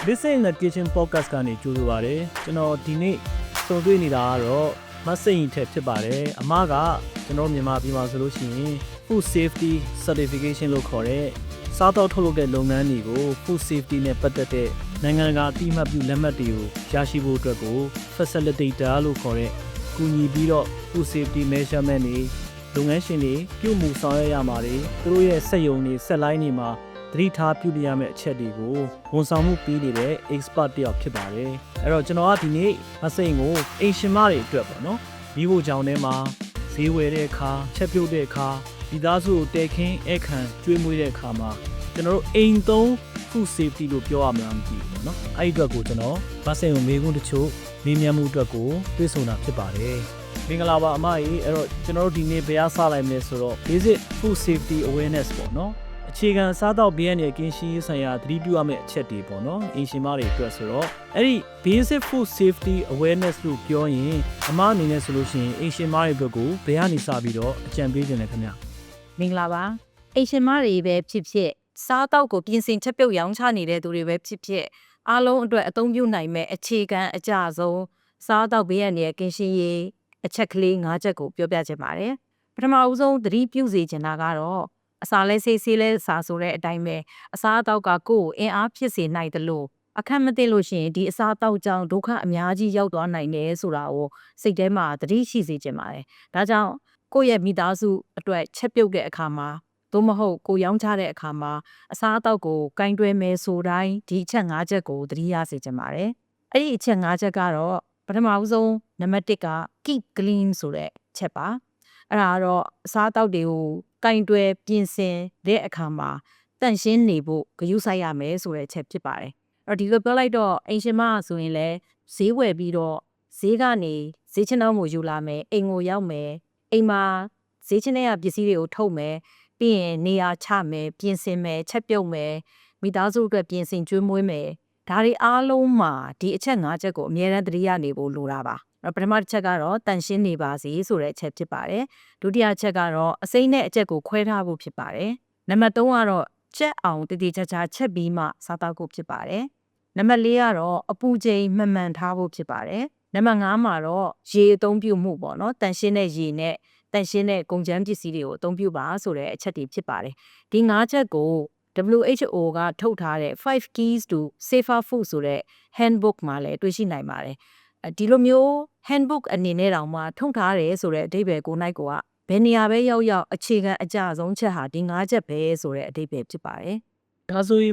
This in the Kitchen Podcast ကနေကြိုဆိုပါရစေကျွန်တော်ဒီနေ့စုံတွေ့နေတာကတော့မစိန်ထက်ဖြစ်ပါတယ်အမကကျွန်တော်မြန်မာပြည်မှာဆိုလို့ရှိရင် Food Safety Certification လို့ခေါ်တဲ့စားသောက်ထုတ်လုပ်တဲ့လုပ်ငန်းတွေကို Food Safety နဲ့ပတ်သက်တဲ့နိုင်ငံတကာအသိအမှတ်ပြုလက်မှတ်တွေကိုရရှိဖို့အတွက်ကို Facilitator လို့ခေါ်တဲ့ကူညီပြီးတော့ Food Safety Measurement တွေလုပ်ငန်းရှင်တွေပြုမှုဆောင်ရွက်ရမှာတွေသူတို့ရဲ့စက်ရုံတွေဆက်လိုင်းတွေမှာသတိထားပြုလုပ်ရမယ့်အချက်တွေကိုဝန်ဆောင်မှုပေးနေတဲ့ expert တယောက်ဖြစ်ပါတယ်။အဲ့တော့ကျွန်တော်ကဒီနေ့မစိန်ကိုအိမ်ရှင်မတွေအတွက်ပေါ့နော်။မိဖို့ကြောင့်ထဲမှာဈေးဝယ်တဲ့အခါချက်ပြုတ်တဲ့အခါဒီသားစုကိုတဲခင်းအခန့်ကျွေးမွေးတဲ့အခါမှာကျွန်တော်တို့အိမ်သုံး food safety လို့ပြောရမှာမသိဘူးပေါ့နော်။အဲ့ဒီအတွက်ကိုကျွန်တော်မစိန်ကိုမေးခွန်းတချို့မေးမြန်းမှုအတွက်ကိုတွေးဆိုတာဖြစ်ပါတယ်။မင်္ဂလာပါအမကြီးအဲ့တော့ကျွန်တော်တို့ဒီနေ့ဘယ်အားစလိုက်မလဲဆိုတော့ basic food safety awareness ပေါ့နော်အခြေခံစားသောက်ဘေးအန္တရာယ်ကင်းရှင်းရေးဆိုင်ရာသတိပြုရမယ့်အချက်တွေပေါ့နော်အင်ရှင်မတွေအတွက်ဆိုတော့အဲ့ဒီ basic food safety awareness လို့ပြောရင်အမအနေနဲ့ဆိုလို့ရှိရင်အင်ရှင်မတွေအတွက်ကိုဘယ်ကနေစပြီးတော့အကြံပေးခြင်းလဲခင်ဗျမင်္ဂလာပါအိမ်ရှင်မတွေပဲဖြစ်ဖြစ်စားတောက်ကိုပြင်ဆင်ချက်ပြုတ်ရောင်းချနေတဲ့သူတွေပဲဖြစ်ဖြစ်အားလုံးအတွက်အသုံးပြုနိုင်မဲ့အခြေခံအကျဆုံးစားတောက်ဘေးအန္တရာယ်ကင်းရှင်းရေးအချက်ကလေး၅ချက်ကိုပြောပြချင်ပါတယ်ပထမဦးဆုံးသတိပြုစေချင်တာကတော့အစာလဲဆေးဆေးလဲစားဆိုတဲ့အတိုင်းပဲအစာအသောက်ကကိုယ်အင်အားဖြစ်စေနိုင်တယ်လို့အခက်မသိလို့ရှိရင်ဒီအစာအသောက်ကြောင့်ဒုက္ခအများကြီးရောက်သွားနိုင်တယ်ဆိုတာကိုစိတ်ထဲမှာသတိရှိစေချင်ပါတယ်ဒါကြောင့်ကိုယ့်ရဲ့မိသားစုအတွက်ချက်ပြုတ်တဲ့အခါမှာသို့မဟုတ်ကိုရောင်းချတဲ့အခါမှာအစားအသောက်ကိုကင်တွယ်မယ်ဆိုတိုင်းဒီအချက်၅ချက်ကိုသတိရစေချင်ပါတယ်အဲ့ဒီအချက်၅ချက်ကတော့ပထမဦးဆုံးနံပါတ်1က keep clean ဆိုတဲ့ချက်ပါအဲ့ဒါကတော့အစားအသောက်တွေကိုကင်တွယ်ပြင်ဆင်တဲ့အခါမှာတန့်ရှင်းနေဖို့ဂရုစိုက်ရမယ်ဆိုတဲ့ချက်ဖြစ်ပါတယ်အဲ့ဒီလိုပြောလိုက်တော့အိမ်ရှင်မဆိုရင်လည်းဈေးဝယ်ပြီးတော့ဈေးကနေဈေးချင်းတော့ကိုယူလာမယ်အိမ်ကိုရောက်မယ်အိမ်မှာဈေးချင်းတဲ့ပစ္စည်းတွေကိုထုတ်မယ်ပြီးရင်နေရာချမယ်ပြင်ဆင်မယ်ချက်ပြုတ်မယ်မိသားစုအတွက်ပြင်ဆင်ကျွေးမွေးမယ်ဒါတွေအားလုံးမှာဒီအချက်၅ချက်ကိုအမြဲတမ်းသတိရနေဖို့လိုတာပါပထမတစ်ချက်ကတော့တန်ရှင်းနေပါစေဆိုတဲ့အချက်ဖြစ်ပါတယ်ဒုတိယချက်ကတော့အစိမ့်နဲ့အချက်ကိုခွဲထားဖို့ဖြစ်ပါတယ်နံပါတ်3ကတော့ချက်အောင်တည်တည်ချာချာချက်ပြီးမှစားတောက်ဖို့ဖြစ်ပါတယ်နံပါတ်4ကတော့အပူချိန်မှန်မှန်ထားဖို့ဖြစ်ပါတယ်နံပါတ်5မှာတော့ရေအသုံးပြုမှုပေါ့နော်တန်ရှင်းတဲ့ရေနဲ့တန်ရှင်းတဲ့ကုန်ကျန်းပစ္စည်းတွေကိုအသုံးပြုပါဆိုတဲ့အချက်တွေဖြစ်ပါတယ်ဒီ၅ချက်ကို WHO ကထုတ်ထားတဲ့5 keys to safer food ဆိုတဲ့ handbook မှာလည်းတွေ့ရှိနိုင်ပါတယ်ဒီလိုမျိုး handbook အနေနဲ့တောင်မှထုတ်ထားတယ်ဆိုတဲ့အဓိပ္ပာယ်ကိုနိုင်ကဘယ်နေရာပဲရောက်ရောက်အခြေခံအကျဆုံးချက်ဟာဒီ၅ချက်ပဲဆိုတဲ့အဓိပ္ပာယ်ဖြစ်ပါတယ်ဒါဆိုရင်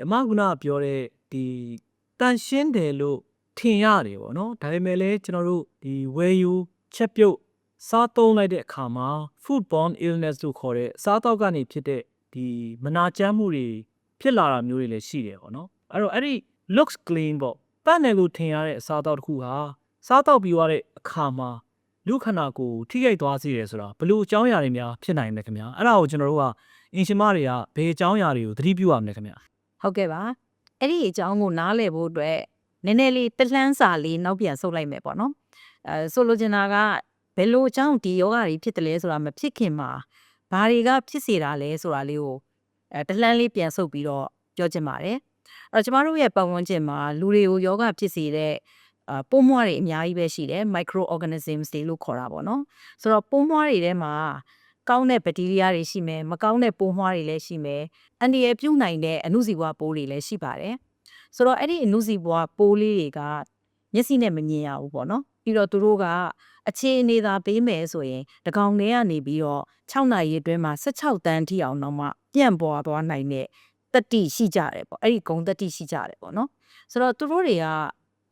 အမကပြောတဲ့ဒီတန်ရှင်းတယ်လို့ထင်ရတယ်ပေါ့နော်ဒါပေမဲ့လည်းကျွန်တော်တို့ဒီဝယ်ယူချက်ပြုတ်စားသုံးလိုက်တဲ့အခါမှာ foodborne illness လို့ခေါ်တဲ့စားတောက်ကနေဖြစ်တဲ့ဒီမနာကျန်းမှုတွေဖြစ်လာတာမျိုးတွေလည်းရှိတယ်ပေါ့နော်အဲ့တော့အဲ့ဒီ looks clean ပေါ့ပတ်နယ်လို့ထင်ရတဲ့အစားအသောက်တစ်ခုဟာစားတောက်ပြီးသွားတဲ့အခါမှာလူခန္ဓာကိုယ်ထိခိုက်သွားစေတယ်ဆိုတာဘယ်လိုအကြောင်းအရာတွေများဖြစ်နိုင်လဲခင်ဗျာအဲ့ဒါကိုကျွန်တော်တို့ကအင်ရှင်မတွေကဘယ်အကြောင်းအရာတွေကိုသတိပြုရမလဲခင်ဗျာဟုတ်ကဲ့ပါအဲ့ဒီအကြောင်းကိုနားလည်ဖို့အတွက်နည်းနည်းလေးတလှမ်းစာလေးနောက်ပြန်ဆုပ်လိုက်မယ်ပေါ့နော်ဆိုလိုချင်တာကဘယ်လိုအကြောင်းဒီယောဂတွေဖြစ်တယ်လဲဆိုတာမဖြစ်ခင်မှာဘာတွေကဖြစ်စေတာလဲဆိုတာလေးကိုတလှမ်းလေးပြန်ဆုပ်ပြီးတော့ပြောချင်ပါတယ်အဲ့တော့ကျမတို့ရဲ့ပတ်ဝန်းကျင်မှာလူတွေကိုယောဂဖြစ်စေတဲ့ပိုးမွှားတွေအများကြီးပဲရှိတယ် microorganisms တွေလို့ခေါ်တာပေါ့နော်ဆိုတော့ပိုးမွှားတွေထဲမှာကောင်းတဲ့ဘက်တီးရီးယားတွေရှိမယ်မကောင်းတဲ့ပိုးမွှားတွေလည်းရှိမယ်အန္တရာယ်ပြုနိုင်တဲ့အဏုဇီဝပိုးတွေလည်းရှိပါတယ်ဆိုတော့အဲ့ဒီအဏုဇီဝပိုးလေးတွေကမျက်စိနဲ့မမြင်ရဘူးပေါ့နော်ပြီးတော့သူတို့ကအခြေအနေသာပေးမယ်ဆိုရင်တကောင်ထဲကနေပြီးတော့6နာရီအတွင်းမှာ16တန်းထိအောင်တော့မှပြန့်ပွားသွားနိုင်တဲ့တတိရှိကြတယ်ပေါ့အဲ့ဒီဂုံတတိရှိကြတယ်ပေါ့နော်ဆိုတော့သူတို့တွေ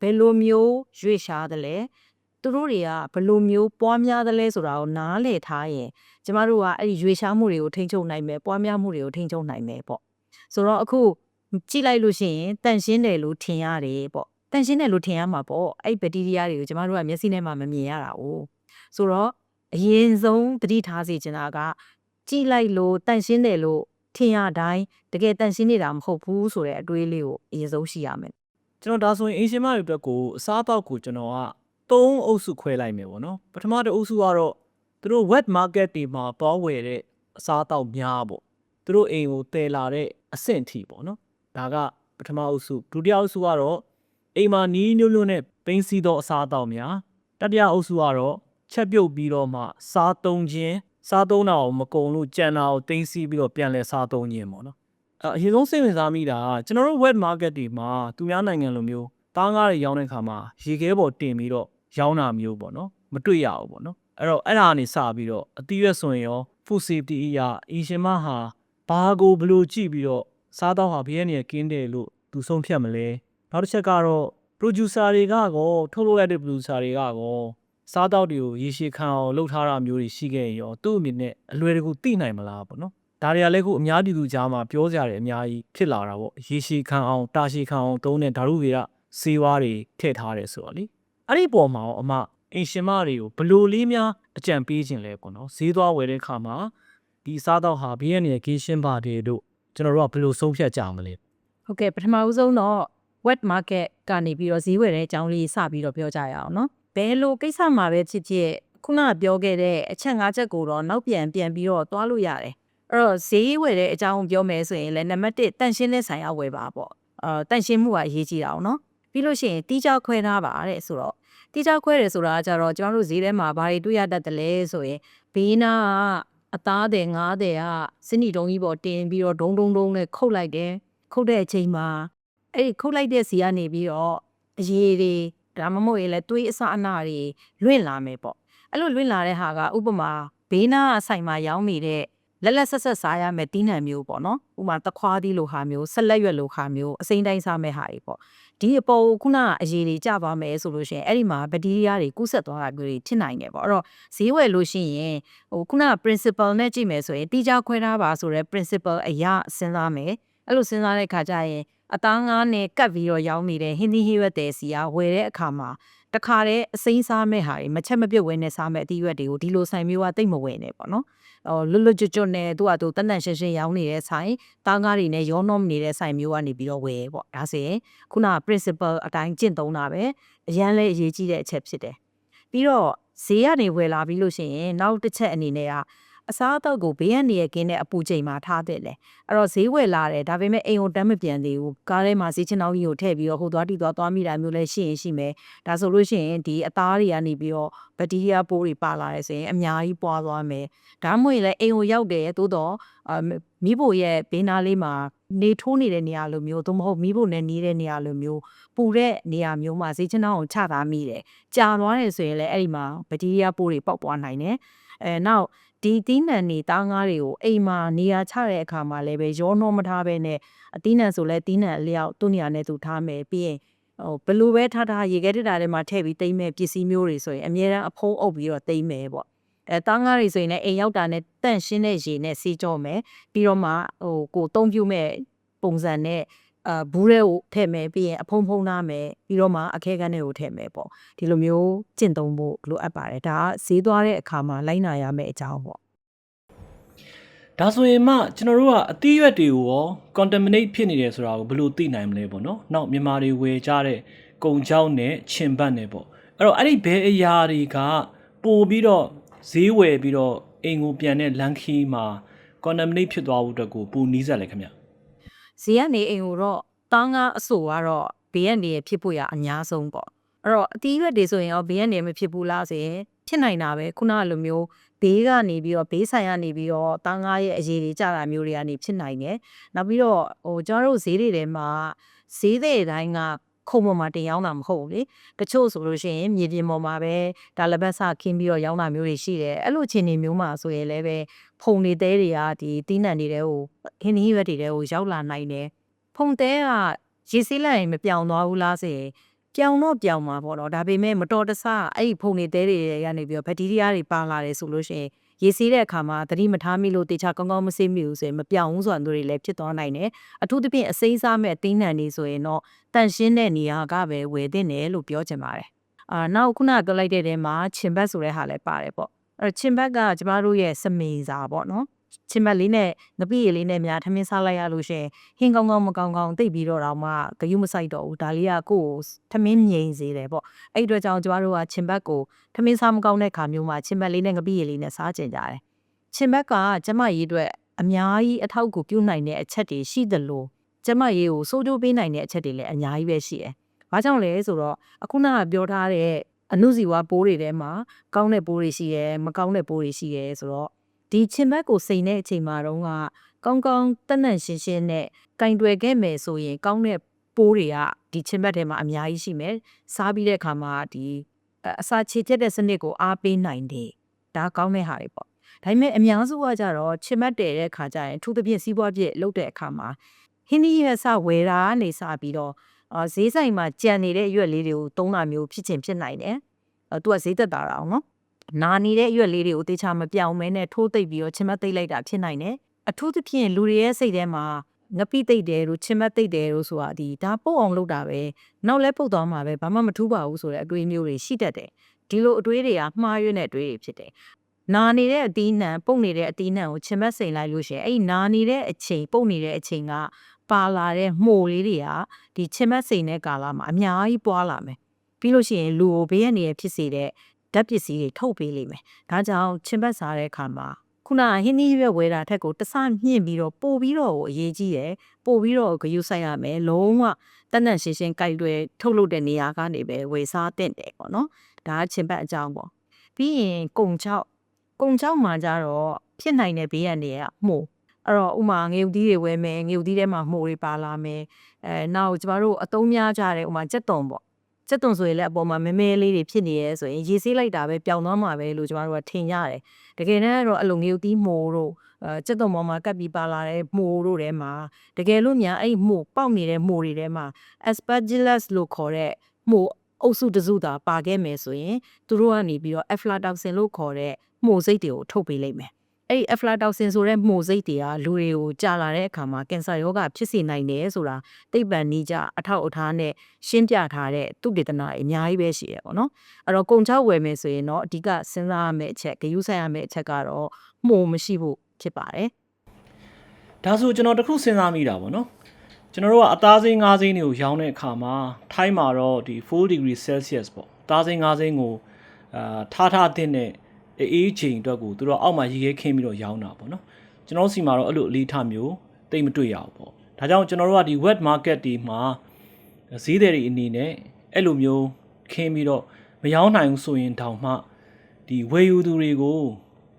ကဘယ်လိုမျိုးရွေ့ရှားတယ်လဲသူတို့တွေကဘယ်လိုမျိုးပွားများတယ်လဲဆိုတာကိုနားလည်ထားရင်ကျမတို့ကအဲ့ဒီရွေ့ရှားမှုတွေကိုထိန်းချုပ်နိုင်မယ်ပွားများမှုတွေကိုထိန်းချုပ်နိုင်မယ်ပေါ့ဆိုတော့အခုကြည့်လိုက်လို့ရှိရင်တန့်ရှင်းတယ်လို့ထင်ရတယ်ပေါ့တန့်ရှင်းတယ်လို့ထင်ရမှာပေါ့အဲ့ဘက်တီးရီးယားတွေကိုကျမတို့ကမျက်စိနဲ့မှမမြင်ရတာ哦ဆိုတော့အရင်ဆုံးသတိထားစေချင်တာကကြည့်လိုက်လို့တန့်ရှင်းတယ်လို့ထင်ရတိုင်းတကယ်တန့်ရှင်းနေတာမဟုတ်ဘူးဆိုတဲ့အတွေးလေးကိုအရင်ဆုံးရှိရမယ်ကျွန်တော်ဒါဆိုရင်အင်ရှင်မတွေအတွက်ကိုအစားအသောက်ကိုကျွန်တော်က3အုပ်စုခွဲလိုက်မယ်ပေါ့နော်ပထမတစ်အုပ်စုကတော့သူတို့ wet market တွေမှာပေါဝယ်တဲ့အစားအသောက်များပေါ့သူတို့အိမ်ကိုတည်လာတဲ့အဆင့်ထိပေါ့နော်ဒါကပ ထမအုပ်စုဒုတိယအုပ်စုကတော့အိမ်မှာနီးညွတ်ညွတ်နဲ့ပိန်းစီသောအစားအသောက်များတတိယအုပ်စုကတော့ချက်ပြုတ်ပြီးတော့မှစားသုံးခြင်းစားသုံးတာကိုမကုန်လို့ကြံတာကိုတင်းစီပြီးတော့ပြန်လဲစားသုံးခြင်းပေါ့နော်အရင်ဆုံးစိတ်ဝင်စားမိတာကကျွန်တော်တို့ web market တွေမှာသူများနိုင်ငံလိုမျိုးသားငါးတွေရောင်းတဲ့ခါမှာရေခဲပေါ်တင်ပြီးတော့ရောင်းတာမျိုးပေါ့နော်မတွေ့ရဘူးပေါ့နော်အဲ့တော့အဲ့ဒါကနေစပြီးတော့အတိရွက်ဆိုရင်ရော food safety အရာအရှင်မဟာဘာကိုဘယ်လိုကြည့်ပြီးတော့စားတော့ဟာဘေးကနေကင်းတယ်လို့သူဆုံးဖြတ်မလဲနောက်တစ်ချက်ကတော့ producer တွေကကောထုတ်လုပ်ရတဲ့ producer တွေကကောစားတော့တွေကိုရေရှည်ခံအောင်လုပ်ထားတာမျိုးတွေရှိခဲ့ရင်ရောသူ့အမြင်နဲ့အလွယ်တကူသိနိုင်မလားပေါ့နော်ဒါတွေကလည်းခုအများပြည်သူကြားမှာပြောကြရတယ်အများကြီးဖြစ်လာတာပေါ့ရေရှည်ခံအောင်တာရှည်ခံအောင်သုံးတဲ့ဓာတုဗေဒဆေးဝါးတွေထည့်ထားတယ်ဆိုတော့လေအဲ့ဒီပုံမှာအမအင်ရှင်မတွေကိုဘလို့လေးများအကြံပေးခြင်းလဲပေါ့နော်ဈေးသွားဝယ်တဲ့ခါမှာဒီစားတော့ဟာဘေးကနေကင်းရှင်းပါတယ်တို့ကျွန်တော်တို့ကဘလို့ဆုံးဖြတ်ကြမလဲ ဟုတ်ကဲ့ပထမဦးဆုံးတော့ wet market ကနေပြီးတော့ဈေးဝယ်တဲ့အကြောင်းလေးစပြီးတော့ပြောကြရအောင်နော်ဘယ်လိုကိစ္စမှာပဲဖြစ်ဖြစ်ခုနကပြောခဲ့တဲ့အချက်၅ချက်ကိုတော့နောက်ပြန်ပြီးတော့သွားလို့ရတယ်အဲ့တော့ဈေးဝယ်တဲ့အကြောင်းပြောမယ်ဆိုရင်လည်းနံပါတ်1တန့်ရှင်းတဲ့ဆိုင်အဝယ်ပါပေါ့တန့်ရှင်းမှုကအရေးကြီးတာအောင်နော်ပြီးလို့ရှိရင်တီးကြောခွဲထားပါတဲ့ဆိုတော့တီးကြောခွဲတယ်ဆိုတာကကြတော့ကျွန်တော်တို့ဈေးထဲမှာဘာတွေတွေ့ရတတ်တယ်လဲဆိုရင်ဘေးနာကအသားတဲ့ငါးတဲ့ကစနီတုံးကြီးပေါ်တင်ပြီးတော့ဒုံနဲ့ခုတ်လိုက်တယ်ခုတ်တဲ့အချိန်မှာအဲ့ဒီခုတ်လိုက်တဲ့စီကနေပြီးတော့အရည်တွေဒါမှမဟုတ်ရင်လည်းသွေးအစအနတွေလွင့်လာမယ်ပေါ့အဲ့လိုလွင့်လာတဲ့ဟာကဥပမာဘေးနာအဆိုင်မှာရောင်းနေတဲ့လက်ဆက်စားရမယ်တင်းနှံမျိုးပေါ့နော်ဥပမာတခွားသီးလိုဟာမျိုးဆက်လက်ရွက်လိုဟာမျိုးအစိမ့်တိုင်းစားမဲ့ဟာတွေပေါ့ဒီအပေါ်ခုနအရည်တွေကျသွားမယ်ဆိုလို့ရှိရင်အဲ့ဒီမှာဘက်တီးရီးယားတွေကူးဆက်သွားတာမျိုးတွေဖြစ်နိုင်တယ်ပေါ့အဲ့တော့ဈေးဝယ်လို့ရှိရင်ခုန principle နဲ့ကြည့်မယ်ဆိုရင်တီးခြားခွဲထားပါဆိုတဲ့ principle အရာစဉ်းစားမယ်အဲ့လိုစဉ်းစားတဲ့ခါကျရင်အသားငါးနဲ့ကတ်ပြီးတော့ရောင်းနေတဲ့ဟင်းသီးဟင်းရွက်တဲ့စီကဝယ်တဲ့အခါမှာတခါတည်းအစိမ်းစားမဲ့ဟာတွေမချက်မပြုတ်ဝဲနဲ့စားမဲ့အသီးရွက်တွေကိုဒီလိုဆိုင်မျိုးကတိတ်မဝယ်နဲ့ပေါ့နော်လွတ်ကျွတ်နဲ့သူ့အတူတန်ရှင်းရောင်းနေတဲ့ဆိုင်သားငါးတွေနဲ့ရောနှောမနေတဲ့ဆိုင်မျိုးကနေပြီးတော့ဝယ်ပေါ့ဒါဆိုရင်ခုနက principle အတိုင်းကျင့်သုံးတာပဲအရန်လဲအရေးကြီးတဲ့အချက်ဖြစ်တယ်ပြီးတော့ဈေးကနေဝယ်လာပြီးလို့ရှိရင်နောက်တစ်ချက်အနေနဲ့ကအစားအသောက်ကိုဘေးကနေရကင်းတဲ့အပူချိန်မှာထားတဲ့လေအဲ့တော့ဈေးဝယ်လာတယ်ဒါပေမဲ့အိမ်ကိုတမ်းမပြန်သေးဘူးကားထဲမှာဈေးချင်းအောင်ကြီးကိုထည့်ပြီးတော့ဟိုသွားတီသွားမိတာမျိုးလည်းရှိရင်ရှိမယ်ဒါဆိုလို့ရှိရင်ဒီအသားတွေကနေပြီးတော့ဘက်တီးရီးယားပိုးတွေပါလာတယ်ဆိုရင်အများကြီးပွားသွားမယ်ဒါမှမဟုတ်လည်းအိမ်ကိုရောက်တယ်သို့တော့မိဖို့ရဲ့ဘေးနားလေးမှာနေထိုးနေတဲ့နေရာလိုမျိုးသို့မဟုတ်မိဖို့နဲ့နေတဲ့နေရာလိုမျိုးပူတဲ့နေရာမျိုးမှာဈေးချင်းအောင်ကိုချထားမိတယ်ကြာသွားတယ်ဆိုရင်လည်းအဲ့ဒီမှာဘက်တီးရီးယားပိုးတွေပေါက်သွားနိုင်တယ်နောက်ဒီသီးနှံတွေတားငါးတွေကိုအိမ်မှာနေရာချတဲ့အခါမှာလည်းပဲရောနှောမထားပဲနဲ့အသီးနှံဆိုလဲသီးနှံအလျောက်သူ့နေရာနဲ့သူထားမယ်ပြီးရင်ဘယ်လိုပဲထားရေခဲတက်တာထဲမှာထည့်ပြီးတိမ့်မဲ့ပစ္စည်းမျိုးတွေဆိုရင်အများအားအဖုံးအုပ်ပြီးတော့တိမ့်မယ်ပေါ့တားငါးတွေဆိုရင်လည်းအိမ်ရောက်တာနဲ့တန့်ရှင်းတဲ့ရေနဲ့ဆေးကြောမယ်ပြီးတော့မှကိုသုံးပြုမဲ့ပုံစံနဲ့ဘူးရဲကိုထည့်မယ်ပြီးရင်အဖုံးထားမယ်ပြီးတော့မှအခဲကန်းတွေကိုထည့်မယ်ပေါ့ဒီလိုမျိုးကျင့်သုံးဖို့လိုအပ်ပါတယ်ဒါကဈေးသွားတဲ့အခါမှာလိုက်နာရမယ့်အကြောင်းပေါ့ဒါဆိုရင်မှကျွန်တော်တို့ကအသီးရွက်တွေကိုရော contaminate ဖြစ်နေတယ်ဆိုတာကိုဘယ်လိုသိနိုင်မလဲပေါ့နော်။နောက်မြန်မာတွေဝယ်ကြတဲ့ကုံချောင်းနဲ့ချင်ပတ်နဲ့ပေါ့။အဲ့တော့အဲ့ဒီဘဲအရာတွေကပို့ပြီးတော့ဈေးဝယ်ပြီးတော့အိမ်ကိုပြန်တဲ့လမ်းခီးမှာ contaminate ဖြစ်သွားဖို့အတွက်ကိုပိုနီးစက်လေခင်ဗျ။ဈေးကနေအိမ်ကိုတော့တောင်းကားအဆိုကတော့ဘေးကနေဖြစ်ဖို့ရအများဆုံးပေါ့။အဲ့တော့အသီးရွက်တွေဆိုရင်ရောဘေးကနေမဖြစ်ဘူးလားဆိုရင်ဖြစ်နိုင်တာပဲခုနကလိုမျိုးဘေးကနေပြီးတော့ဘေးဆိုင်ကနေပြီးတော့တားငါးရဲ့အရေးတွေကြတာမျိုးတွေကနေဖြစ်နိုင်တယ်။နောက်ပြီးတော့ကျွန်တော်တို့ဈေးတွေထဲမှာဈေးတဲ့အတိုင်းကခုံပေါ်မှာတင်ရောင်းတာမဟုတ်ဘူးလေ။တချို့ဆိုလို့ရှိရင်မြေပြင်ပေါ်မှာပဲဒါလက်ပတ်စခင်းပြီးတော့ရောင်းတာမျိုးတွေရှိတယ်။အဲ့လိုအခြေအနေမျိုးမှာဆိုရင်လည်းပဲဖုံနေသေးတွေကဒီတီးနှံတွေကိုဟင်းသီးရွက်တွေကိုရောက်လာနိုင်တယ်။ဖုံသေးကရေဆေးလိုက်ရင်မပြောင်းသွားဘူးလားဆိုရင်ပြောင်းမှာပေါ့နော်ဒါပေမဲ့မတော်တဆအဲ့ဒီဖုန်နေတဲ့တွေကနေပြီးတော့ဘက်တီးရီးယားတွေပါလာတယ်ဆိုလို့ရှိရင်ရေဆေးတဲ့အခါမှာသတိမထားမိလို့တေချာကောင်းကောင်းမဆေးမိဘူးဆိုရင်မပြောင်းဘူးဆိုတာမျိုးတွေလည်းဖြစ်သွားနိုင်တယ်အထူးသဖြင့်အစိမ်းစားမဲ့အသီးနှံတွေဆိုရင်တော့တန့်ရှင်းတဲ့နေရာကပဲဝယ်သင့်တယ်လို့ပြောချင်ပါတယ်နောက်ခုနကပြောလိုက်တဲ့ထဲမှာချင်ဘတ်ဆိုတဲ့ဟာလည်းပါတယ်ပေါ့အဲ့တော့ချင်ဘတ်ကကျမတို့ရဲ့စမေစာပေါ့နော်ချင်ဘတ်လေးနဲ့ငပိရည်လေးနဲ့များထမင်းစားလိုက်ရလို့ရှင်ဟင်းကောင်းကောင်းမကောင်းကောင်းသိပြီးတော့မှဂယုမဆိုင်တော့ဘူးဒါလေးကကိုယ်ထမင်းငြိမ်စေတယ်ပေါ့အဲ့အတွက်ကြောင့်ကျမတို့ကချင်ဘတ်ကိုထမင်းစားမကောင်းတဲ့ခါမျိုးမှာချင်ဘတ်လေးနဲ့ငပိရည်လေးနဲ့စားကြင်ကြတယ်ချင်ဘတ်ကကျမရေးအတွက်အများကြီးအထောက်အကူပြုနိုင်တဲ့အချက်တွေရှိသလို ကျမရေးကိုစိုးကျိုးပေးနိုင်တဲ့အချက်တွေလည်းအများကြီးပဲရှိတယ်။ဘာကြောင့်လဲဆိုတော့အခုနကပြောထားတဲ့အနုဇီဝပိုးတွေထဲမှာကောင်းတဲ့ပိုးတွေရှိတယ်မကောင်းတဲ့ပိုးတွေရှိတယ်ဆိုတော့ဒီချင်ဘက်ကိုစိန်တဲ့အချိန်မှာတော့ကကောင်းကောင်းတနန့်ရှင်းရှင်းနဲ့ကင်တွယ်ခဲ့မယ်ဆိုရင်ကောင်းတဲ့ပိုးတွေကဒီချင်ဘက်ထဲမှာအများကြီးရှိမယ်။စားပြီးတဲ့အခါမှာဒီအစာခြေချက်တဲ့စနစ်ကိုအားပေးနိုင်တယ်။ဒါကောင်းတဲ့ဟာတွေပေါ့။ဒါပေမဲ့အများစုကကြတော့ချင်ဘက်တဲ့အခါကျရင်ထူးသဖြင့်စီးပွားပြည့်လုပ်တဲ့အခါမှာဟင်းသီးရွက်စဝယ်တာကနေစပြီးတော့ဈေးဆိုင်မှာကြံနေတဲ့ရွက်လေးတွေကိုသုံးတာမျိုးဖြစ်ချင်ဖြစ်နိုင်တယ်။သူကဈေးသက်တာအောင်နော်။နာနေတဲ့ရွက်လေးတွေကိုတေချာမပြောင်းမဲနဲ့ထိုးသိပ်ပြီးတော့ချင်မသိပ်လိုက်တာဖြစ်နိုင်တယ်။အထူးသဖြင့်လူတွေရဲ့စိတ်ထဲမှာငပိသိပ်တယ်လို့ချင်မသိပ်တယ်လို့ဆိုတာဒီဒါပုတ်အောင်လုပ်တာပဲ။နောက်လဲပုတ်သွားမှာပဲဘာမှမထူးပါဘူးဆိုတဲ့အတွေးမျိုးတွေရှိတတ်တယ်။ဒီလိုအတွေးတွေကမှားရွံ့တဲ့အတွေးတွေဖြစ်တယ်။နာနေတဲ့အသီးနှံပုတ်နေတဲ့အသီးနှံကိုချင်မစိန်လိုက်လို့ရှိရင်အဲ့နာနေတဲ့အချိန်ပုတ်နေတဲ့အချိန်ကပါလာတဲ့မှုန်လေးတွေကဒီချင်မစိန်တဲ့ကာလမှာအများကြီးပွားလာမယ်ပြီးလို့ရှိရင်လူကိုဘေးရနေရဖြစ်စေတဲ့ဓာတ်ပစ္စည်းတွေထုတ်ပေးလိမ့်မယ်ဒါကြောင့်ချင်ဘတ်စားတဲ့အခါမှာခုနဟင်းသီးရွက်ဝဲတာထက်ကိုတဆမြင့်ပြီးတော့ပို့ပြီးတော့အရေးကြီးတယ်ပို့ပြီးတော့ဂရုစိုက်ရမယ်လုံးဝတန်တန်ရှင်းရှင်းကြိုက်တွေထုတ်လုပ်တဲ့နေရာကနေပဲဝယ်စားတင်တယ်ပေါ့နော်ဒါကချင်ဘတ်အကြောင်းပေါ့ပြီးရင်ကုံချောက်မှာကြတော့ဖြစ်နိုင်တဲ့ဘေးရနေရမှုအဲ့တော့ဥမာငရုတ်သီးတွေဝဲမယ်ငရုတ်သီးထဲမှာမှုတွေပါလာမယ်နောက်ကျမတို့အသုံးများကြတယ်ဥမာကြက်သွန်ပေါ့ကြက်သွန်ဆိုရင်လည်းအပေါ်မှာမဲမဲလေးတွေဖြစ်နေရဲဆိုရင်ရေဆေးလိုက်တာပဲပျောင်သွားမှာပဲလို့ကျမတို့ကထင်ရတယ်တကယ်တမ်းကတော့အလုံငရုတ်သီးမှုတို့ကြက်သွန်ပေါ်မှာကပ်ပြီးပါလာတဲ့မှုတို့ထဲမှာတကယ်လို့များအဲ့မှုပေါက်နေတဲ့မှုတွေထဲမှာ aspergillus လို့ခေါ်တဲ့မှုအုပ်စုတစုတာပါခဲ့မယ်ဆိုရင်သူတို့ကနေပြီးတော့ aflatoxin လို့ခေါ်တဲ့မှုစိတ်တွေကိုထုတ်ပေးလိုက်မယ်အဲ့ aflatoxin ဆိုတဲ့မှုစိတ်တွေကလူတွေကိုကြာလာတဲ့အခါမှာကင်ဆာရောဂါဖြစ်စေနိုင်တယ်ဆိုတာသိပ္ပံနည်းကျအထောက်အထားနဲ့ရှင်းပြထားတဲ့သုတေသနအများကြီးပဲရှိရပေါ့နော်အဲ့တော့ကုံချောက်ဝယ်မယ်ဆိုရင်တော့အဓိကစဉ်းစားရမယ့်အချက်ဂရုစိုက်ရမယ့်အချက်ကတော့မှုမရှိဖို့ဖြစ်ပါတယ်ဒါဆိုကျွန်တော်တခုစဉ်းစားမိတာပေါ့နော်ကျွန်တော်တို့ကအသားစိမ်း၅စိမ်းတွေကိုရောင်းတဲ့အခါမှာထိုင်းမှာတော့ဒီ4 degree Celsius ပေါ့အသားစိမ်း၅စိမ်းကိုထားတဲ့အေးချိန်အတွက်ကိုသူတို့အောက်မှာရေခဲခင်းပြီးတော့ရောင်းတာပေါ့နော်ကျွန်တော်စီမှာတော့အဲ့လိုအလေးထားမျိုးတိတ်မတွေ့ရဘူးပေါ့ဒါကြောင့်ကျွန်တော်တို့ကဒီ wet market ဒီမှာဈေးတွေအနေနဲ့အဲ့လိုမျိုးခင်းပြီးတော့မရောင်းနိုင်ဘူးဆိုရင်တောင်မှဒီဝယ်ယူသူတွေကိ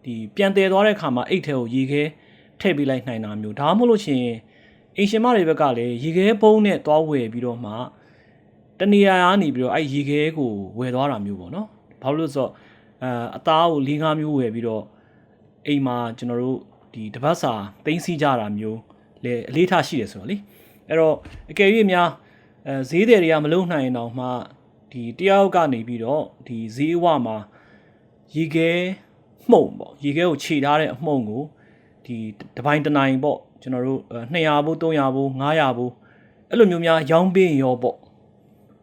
ုဒီပြန်တည်သွားတဲ့အခါမှာအိတ်ထဲကိုရေခဲထည့်ပေးလိုက်နိုင်တာမျိုးဒါမှမဟုတ်လို့ရှိရင်အင်ရှင်မတွေဘက်ကလည်းရေခဲပုံးနဲ့သွားဝယ်ပြီးတော့မှတနေရာကနေပြီးတော့အဲ့ရေခဲကိုဝယ်သွားတာမျိုးပေါ့နော်ဘာလို့လဲဆိုတော့အသားကို၄-၅မျိုးဝယ်ပြီးတော့အိမ်မှာကျွန်တော်တို့ဒီတပတ်စာသိမ်းစီးကြတာမျိုးလေအလေးထားရှိတယ်ဆိုတော့လေအဲ့တော့အကယ်၍များဈေးတွေကမလုံနိုင်အောင်မှဒီတယောက်ကနေပြီးတော့ဒီဈေးဝမှာရေခဲမှုန့်ပေါ့ရေခဲကိုခြေထားတဲ့အမှုန့်ကိုဒီတပိုင်းတနိုင်ပေါ့ကျွန်တော်တို့200ဘိုး300ဘိုး900ဘိုးအဲ့လိုမျိုးများရောင်းပေးရောပေါ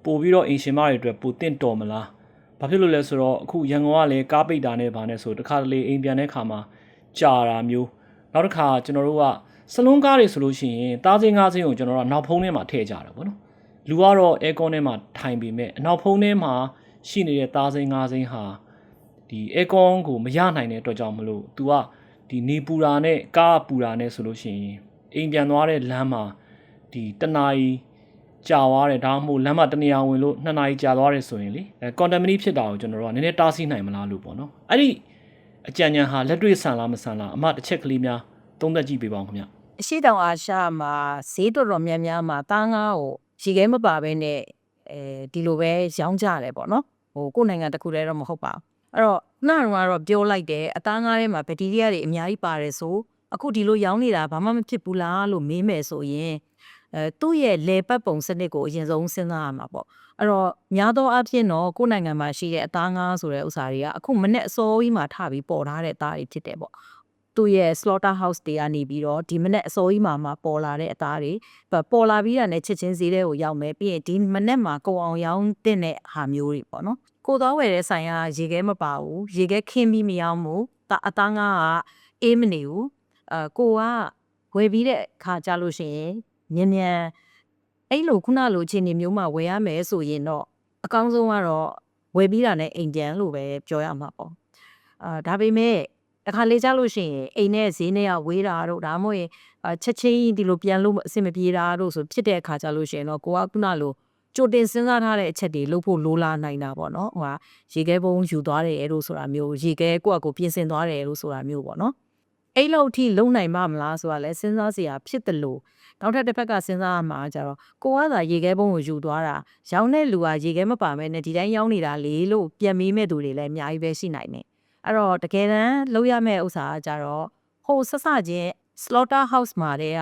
့ပို့ပြီးတော့အင်ရှင်မတွေအတွက်ပိုတင့်တော်မလားဘာဖြစ်လို့လဲဆိုတော့အခုရန်ကုန်ကလည်းကားပိတ်တာနဲ့ဗာနဲ့ဆိုတခါတလေအိမ်ပြန်တဲ့ခါမှာကြာတာမျိုးနောက်တစ်ခါကျွန်တော်တို့ကစလုံးကားတွေဆိုလို့ရှိရင်တားစင်းကားစင်းကိုကျွန်တော်တို့ကနောက်ဖုံးထဲမှာထည့်ကြတာပေါ့နော်လူကတော့အဲကွန်ထဲမှာထိုင်ပေမဲ့အနောက်ဖုံးထဲမှာရှိနေတဲ့တားစင်းကားစင်းဟာဒီအဲကွန်ကိုမရနိုင်တဲ့အတွက်ကြောင့်မလို့ तू ကဒီနေပူတာနဲ့ကားပူတာနဲ့ဆိုလို့ရှိရင်အိမ်ပြန်သွားတဲ့လမ်းမှာဒီတနာရီကြာသွားတယ်ဒါမှမဟုတ်လမ်းမှာတနေရာဝင်လို့2နာရီကြာသွားတယ်ဆိုရင်လေcontaminate ဖြစ်တာကိုကျွန်တော်တို့ကနည်းနည်းတားဆီးနိုင်မလားလို့ပေါ့နော်အဲ့ဒီအကြံဉာဏ်ဟာလက်တွေ့ဆန်လားမဆန်လားအမတစ်ချက်ကလေးများသုံးသပ်ကြည့်ပေးပါဦးခင်ဗျအရှိတောင်အာရှမှာဈေးတော်တော်များများမှာသားငါးကိုရေခဲမပါဘဲနဲ့ဒီလိုပဲရောင်းကြတယ်ပေါ့နော်ဟိုကိုယ်နိုင်ငံတစ်ခုတည်းတော့မဟုတ်ပါဘူးအဲ့တော့နှာကတော့ပြောလိုက်တယ်အသားငါးထဲမှာဘက်တီးရီးယားတွေအများကြီးပါတယ်ဆိုအခုဒီလိုရောင်းနေတာဘာမှမဖြစ်ဘူးလားလို့မေးမယ်ဆိုရင်သူ့ရဲ့လေပတ်ပုံစနစ်ကိုအရင်ဆုံးစဉ်းစားရမှာပေါ့အဲ့တော့များသောအားဖြင့်တော့ကိုယ်နိုင်ငံမှာရှိတဲ့အသားငါးဆိုတဲ့ဥစ္စာတွေကအခုမနေ့အစောကြီးမှာထပြီးပေါ်ထားတဲ့အသားတွေဖြစ်တယ်ပေါ့သူ့ရဲ့ slaughter house တွေကနေပြီးတော့ဒီမနေ့အစောကြီးမှာပေါ်လာတဲ့အသားတွေပေါ်လာပြီးတာနဲ့ချက်ချင်းဈေးထဲကိုရောက်မယ်ပြီးရင်ဒီမနေ့မှာကိုအောင်ရောင်းတဲ့ဟာမျိုးတွေပေါ့နော်ကိုသွားဝယ်တဲ့ဆိုင်ကရေခဲမပါဘူးရေခဲခင်းပြီးမရောင်းဘူးအသားငါးကအေးမနေဘူးကိုကဝယ်ပြီးတဲ့ခါကြလို့ရှိရင်မြန်အဲ့လိုခုနလိုအခြေအနေမျိုးမှာဝယ်ရမယ်ဆိုရင်တော့အကောင်းဆုံးကတော့ဝယ်ပြီးတာနဲ့အိမ်ပြန်လို့ပဲပြောရမှာပေါ့ဒါပေမဲ့ အခါလေးကြလို့ရှိရင်အိမ်နဲ့ဈေးနဲ့ဝေးတာတို့ဒါမှမဟုတ်ရင်ချက်ချင်းဒီလိုပြန်လို့အဆင်မပြေတာတို့ဆိုဖြစ်တဲ့အခါကြလို့ရှိရင်တော့ကိုကခုနလိုကြိုတင်စဉ်းစားထားတဲ့အချက်တွေလုပ်ဖို့လိုလာနိုင်တာပေါ့နော်ဟိုရေခဲပုံးယူသွားတယ်လို့ဆိုတာမျိုးရေခဲကိုယ့်အကိုပြင်ဆင်သွားတယ်လို့ဆိုတာမျိုးပေါ့နော်အဲ့လောက်အထိလုံနိုင်မှာမလားဆိုတာလဲစဉ်းစားစရာဖြစ်တယ်လို့နောက်ထပ်တစ်ဖက်ကစဉ်းစားရမှာကြတော့ကိုကသာရေခဲပုံးကိုယူသွားတာရောင်းတဲ့လူကရေခဲမပါမဲနဲ့ဒီတိုင်းရောင်းနေတာလေလို့ပြန်မေးမဲ့သူတွေလည်းအများကြီးပဲရှိနိုင်တယ်အဲ့တော့တကယ်တမ်းလုပ်ရမယ့်ဥစ္စာကကြတော့ဟိုဆက်စချင်း slaughter house မှာတည်းက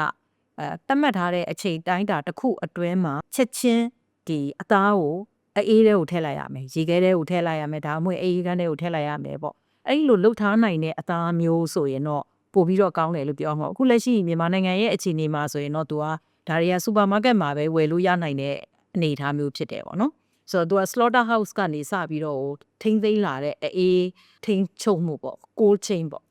တတ်မှတ်ထားတဲ့အချိန်တိုင်းတာတစ်ခုအတွင်းမှာချက်ချင်းဒီအသားကိုအေးထဲကိုထည့်လိုက်ရမယ်ရေခဲထဲကိုထည့်လိုက်ရမယ်ဒါမှမဟုတ်အေးကန်းထဲကိုထည့်လိုက်ရမယ်ပေါ့အဲ့လိုလှုပ်ထားနိုင်တဲ့အသားမျိုးဆိုရင်တော့ပို့ပြီးတော့ကောင်းတယ်လို့ပြောမှာအခုလက်ရှိမြန်မာနိုင်ငံရဲ့အခြေအနေမှာဆိုရင်တော့သူကဒါတွေကစူပါမားကတ်မှာပဲဝယ်လို့ရနိုင်တဲ့အနေအထားမျိုးဖြစ်တယ်ပေါ့နော်ဆိုတော့သူက slaughter house ကနေစပြီးတော့ထိမ့်သိမ်းလာတဲ့အေးထိမ့်ချုပ်မှုပေါ့ cold chain ပေါ့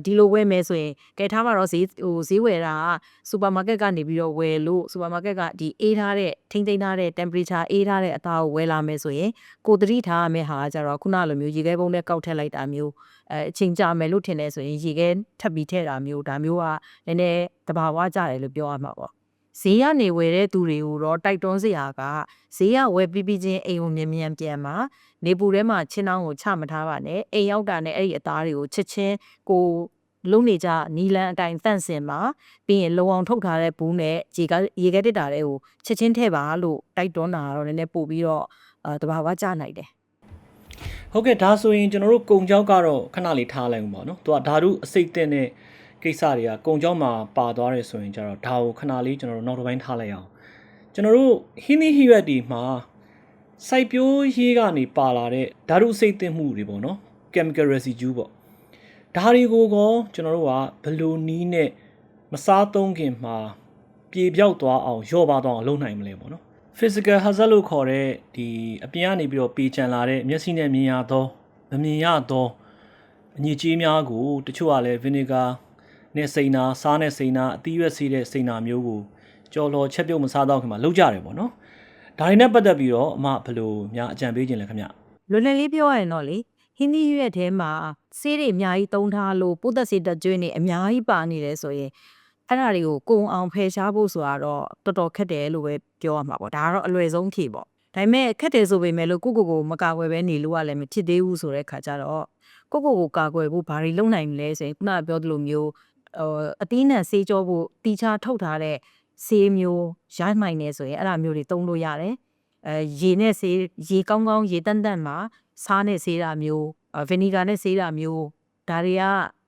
ဒီလိုဝယ်မယ်ဆိုရင်ကဲထားမှာတော့ဈေးဝယ်တာကစူပါမားကတ်ကနေပြီးတော့ဝယ်လို့စူပါမားကတ်ကဒီအေးထားတဲ့ထိမ့်သိမ်းထားတဲ့ temperature အေးထားတဲ့အသားကိုဝယ်လာမယ်ဆိုရင်ကိုသတိထားရမယ့်ဟာကကြတော့ခုနလိုမျိုးရေခဲပုံးနဲ့ကောက်ထည့်လိုက်တာမျိုးအချိန်ကြာမယ်လို့ထင်တယ်ဆိုရင်ရေခဲထပ်ပြီးထည့်တာမျိုးဒါမျိုးကနည်းနည်းတဘာဝကြတယ်လို့ပြောရမှာပေါ့ဈေးကနေဝယ်တဲ့သူတွေကိုတော့တိုက်တွန်းစရာကဈေးကဝယ်ပြီးချင်းအိမ်ကိုမြန်မြန်ပြန်မှာနေပူထဲမှာချင်းနှောင်းကိုချမထားပါနဲ့အိမ်ရောက်တာနဲ့အဲ့ဒီအသားတွေကိုချက်ချင်းကိုလုံးနေကြနီလန်းအတိုင်းတန့်စင်ပါပြီးရင်လုံအောင်ထုတ်ထားတဲ့ဘူးနဲ့ရေခဲတစ်တာတွေကိုချက်ချင်းထည့်ပါလို့တိုက်တွန်းတာကတော့နည်းနည်းပို့ပြီးတော့တဘာဝကြနိုင်တယ်ဟုတ်ကဲ့ဒါဆိုရင်ကျွန်တော်တို့ကုံကြောက်ကတော့ခဏလေးထားလိုက်ဦးပါနော်သူကဓာတုအစိတ်တဲ့နဲ့ကိစ္စတွေကကုံကြောက်မှာပါသွားတယ်ဆိုရင်ကျတော့ဒါကိုခဏလေးကျွန်တော်တို့နောက်တစ်ပိုင်းထားလိုက်အောင်ကျွန်တော်တို့ဟင်းသီးဟိရွက်ဒီမှာစိုက်ပျိုးရေးကနေပါလာတဲ့ဓာတုအစိတ်တဲ့မှုတွေပေါ့နော် chemical residue ပေါ့ဒါတွေကိုကောကျွန်တော်တို့ကဘယ်လိုနီးနဲ့မစားသုံးခင်မှာပြေပြောက်သွားအောင်ရော့ပါသွားအောင်လုပ်နိုင်မလဲပေါ့နော် physical hazard လို့ခေါ်တဲ့ဒီအပြင်ကနေပြီးတော့ပေချန်လာတဲ့မျက်စိနဲ့မြင်ရသောမမြင်ရသောအညစ်အကြေးများကိုတချို့ကလည်း vinegar နဲ့စိန်နာစားနဲ့စိန်နာအသီးရွက်ဆေးတဲ့စိန်နာမျိုးကိုကြော်လော်ချက်ပြုတ်မစားတော့ခင်မှာလုပ်ကြတယ်ပေါ့နော်ဒါတွေနဲ့ပတ်သက်ပြီးတော့အမဘယ်လိုများအကြံပေးခြင်းလဲခင်ဗျလွယ်လွယ်လေးပြောရရင်တော့လေဟင်းသီးရွက်ထဲမှာဆေးတွေအများကြီးသုံးထားလို့ပိုးသက်ဆေးတက်ကျွေးနေအများကြီးပါနေတယ်ဆိုရင်အဲ့ဒါတွေကိုကုံအောင်ဖယ်ရှားဖို့ဆိုတာတော့တော်တော်ခက်တယ်လို့ပဲပြောရမှာပေါ့ဒါကတော့အလွယ်ဆုံးဖြေပေါ့ဒါပေမဲ့ခက်တယ်ဆိုပေမဲ့လို့ကိုမကာကွယ်ပဲနေလို့ကလည်းမဖြစ်သေးဘူးဆိုတဲ့ခါကျတော့ကိုကာကွယ်ဖို့ဘာတွေလုပ်နိုင်မလဲဆိုရင်ခုနကပြောသလိုမျိုးအသီးနှံဆေးကြောဖို့တီချာထုတ်ထားတဲ့ဆေးမျိုးရိုက်မှိုင်နေဆိုရင်အဲ့ဒါမျိုးတွေသုံးလို့ရတယ်ရေနဲ့ဆေးရေကောင်းကောင်းရေတန့်တန့်မှာစားနဲ့ဆေးတာမျိုးဗီနီဂါနဲ့ဆေးတာမျိုးဒါတွေ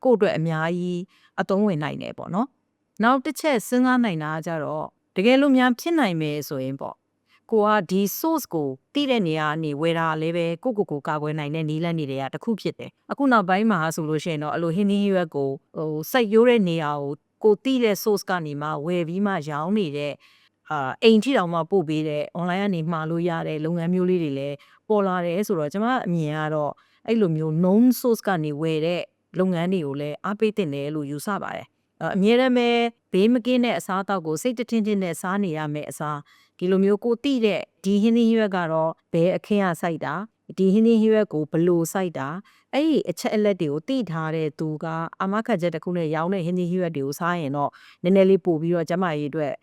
ကကိုယ့်အတွက်အများကြီးအသုံးဝင်နိုင်တယ်ပေါ့နော်နောက်တစ်ချက်စဉ်းစားနိုင်တာကြတော့တကယ်လို့များဖြစ်နိုင်မယ်ဆိုရင်ပေါ့ကိုကဒီ source ကိုတိတဲ့နေရာကနေဝယ်တာလည်းပဲကိုကာကွယ်နိုင်တဲ့နည်းလမ်းတွေကတစ်ခုဖြစ်တယ်အခုနောက်ပိုင်းမှာဆိုလို့ရှိရင်တော့အလိုဟင်းသီးရွက်ကိုစိုက်ရိုးတဲ့နေရာကိုတိတဲ့ source ကနေမှဝယ်ပြီးမှရောင်းနေတဲ့အိမ်ထိတောင်မှပို့ပေးတဲ့ online ကနေမှာလို့ရတဲ့လုပ်ငန်းမျိုးလေးတွေလည်းပေါ်လာတယ်ဆိုတော့ကျွန်မအမြင်ကတော့အဲ့လိုမျိုး known source ကနေဝယ်တဲ့လုပ်ငန်းတွေကိုလည်းအားပေးတင်တယ်လို့ယူဆပါတယ်အမြဲတမ်းပဲဘေးမကင်းတဲ့အစားအသောက်ကိုစိတ်တထင်းထင်းနဲ့စားနေရမယ်အစားဒီလိုမျိုးကိုတိတဲ့ဒီဟင်းသီးဟင်းရွက်ကတော့ဘယ်အခင်းရစိုက်တာဒီဟင်းသီးဟင်းရွက်ကိုဘလို့စိုက်တာအဲ့ဒီအချက်အလက်တွေကိုတိထားတဲ့သူကအာမခံချက်တစ်ခုနဲ့ရောင်းတဲ့ဟင်းသီးဟင်းရွက်တွေကိုစားရင်တော့နည်းနည်းလေးပို့ပြီးတော့ကျမရေးအတွက်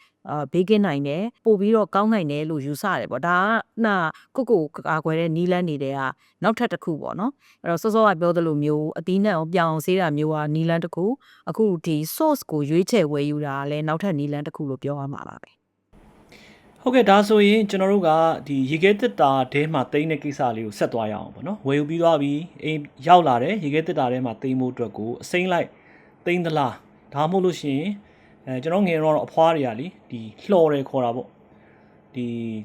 ဘေးကင်းနိုင်တယ်ပို့ပြီးတော့ကောင်းနိုင်တယ်လို့ယူဆတယ်ပေါ့ဒါကကိုကာကွယ်တဲ့နီးလန်းနေတဲ့ကနောက်ထပ်တစ်ခုပေါ့နော်အဲ့တော့စောစောကပြောသလိုမျိုးအသီးနှံကိုပြောင်းဆေးတာမျိုးကနီးလန်းတစ်ခုအခုဒီ source ကိုရွေးချယ်ဝယ်ယူတာလည်းနောက်ထပ်နီးလန်းတစ်ခုလို့ပြောရမှာပါပဲဟုတ်ကဲ့ဒါဆိုရင်ကျွန်တော်တို့ကဒီရေခဲတစ်တာထဲမှာတိန်းတဲ့ကိစ္စလေးကိုဆက်သွားရအောင်ပေါ့နော်ဝယ်ယူပြီးသွားပြီအိမ်ရောက်လာတယ်ရေခဲတစ်တာထဲမှာတိန်းဖို့အတွက်ကိုအစိမ့်လိုက်တိန်းသလားဒါမှမဟုတ်လို့ရှိရင်ကျွန်တော်ငယ်တော့အဖွားတွေကလीဒီလှော်တယ်ခေါ်တာပေါ့ဒီ